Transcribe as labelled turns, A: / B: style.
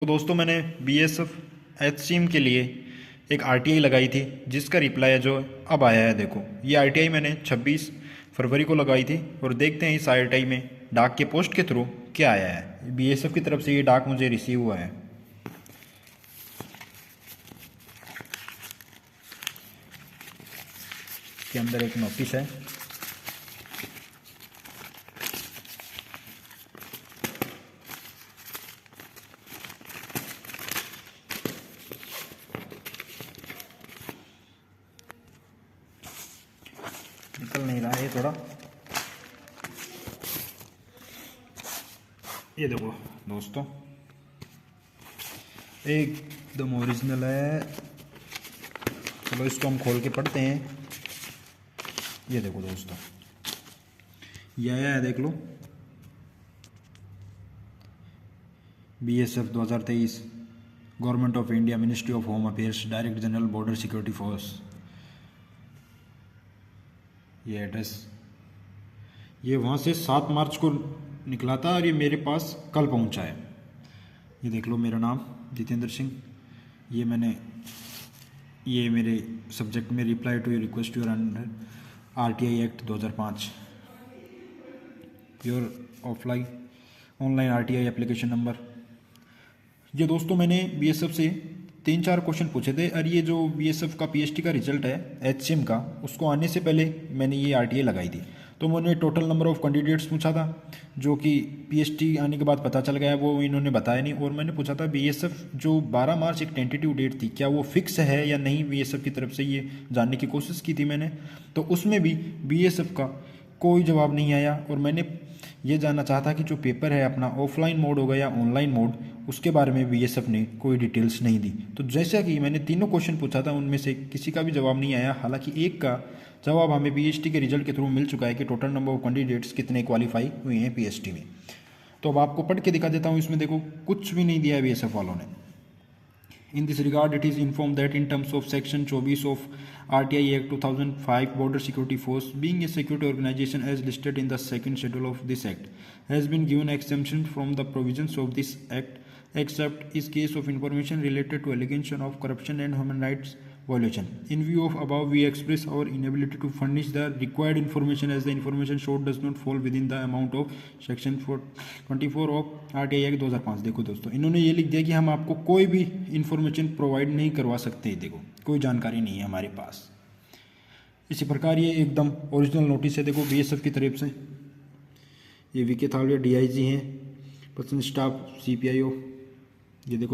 A: तो दोस्तों मैंने बीएसएफ एचसीएम के लिए एक आरटीआई लगाई थी जिसका रिप्लाई है जो अब आया है। देखो ये आरटीआई मैंने 26 फरवरी को लगाई थी और देखते हैं इस आरटीआई में डाक के पोस्ट के थ्रू क्या आया है। बीएसएफ की तरफ से ये डाक मुझे रिसीव हुआ है। इसके अंदर एक नोटिस है। निकल नहीं रहा है थोड़ा। ये देखो दोस्तों एकदम ओरिजिनल है। चलो इसको हम खोल के पढ़ते हैं। ये देखो दोस्तों ये आया है, देख लो। BSF 2023 government of India ministry of home affairs director general border security force. ये एड्रेस ये वहाँ से 7 मार्च को निकला था और ये मेरे पास कल पहुँचा है। ये देख लो मेरा नाम जितेंद्र सिंह। ये मेरे सब्जेक्ट में reply to your request your under RTI act 2005 your offline online RTI application number. ये दोस्तों मैंने बीएसएफ से 3-4 क्वेश्चन पूछे थे और ये जो बीएसएफ का पीएचटी का रिजल्ट है एचसीएम का, उसको आने से पहले मैंने ये आरटीआई लगाई थी। तो मैंने टोटल नंबर ऑफ़ कैंडिडेट्स पूछा था जो कि पीएचटी आने के बाद पता चल गया, वो इन्होंने बताया नहीं। और मैंने पूछा था बीएसएफ जो 12 मार्च एक टेंटेटिव डेट थी, क्या वो फिक्स है या नहीं, बीएसएफ की तरफ से ये जानने की कोशिश की थी मैंने। तो उसमें भी बीएसएफ का कोई जवाब नहीं आया। और मैंने ये जानना चाहता कि जो पेपर है अपना ऑफलाइन मोड होगा या ऑनलाइन मोड, उसके बारे में बीएसएफ ने कोई डिटेल्स नहीं दी। तो जैसा कि मैंने तीनों क्वेश्चन पूछा था उनमें से किसी का भी जवाब नहीं आया। हालांकि एक का जवाब हमें पीएचटी के रिजल्ट के थ्रू मिल चुका है कि टोटल नंबर ऑफ कैंडिडेट्स कितने क्वालिफाई हुए हैं पीएचटी में। तो अब आपको पढ़ के दिखा देता हूँ। इसमें देखो कुछ भी नहीं दिया है बीएसएफ वालों ने। In this regard, it is informed that in terms of Section 24 of RTI Act 2005, Border Security Force, being a security organization as listed in the second schedule of this Act, has been given exemption from the provisions of this Act, except in case of information related to allegation of corruption and human rights violation. In view of above, we express our inability to furnish the required information as the information showed does not fall within the amount of Section 24 of RTI Act 2005। देखो दोस्तों इन्होंने ये लिख दिया कि हम आपको कोई भी इंफॉर्मेशन प्रोवाइड नहीं करवा सकते। देखो कोई जानकारी नहीं है हमारे पास। इसी प्रकार ये एकदम ओरिजिनल नोटिस है। देखो बीएसएफ की तरफ से ये वीके थालविया डीआईजी हैं, पर्सनल स्टाफ सीपीआईओ। ये देखो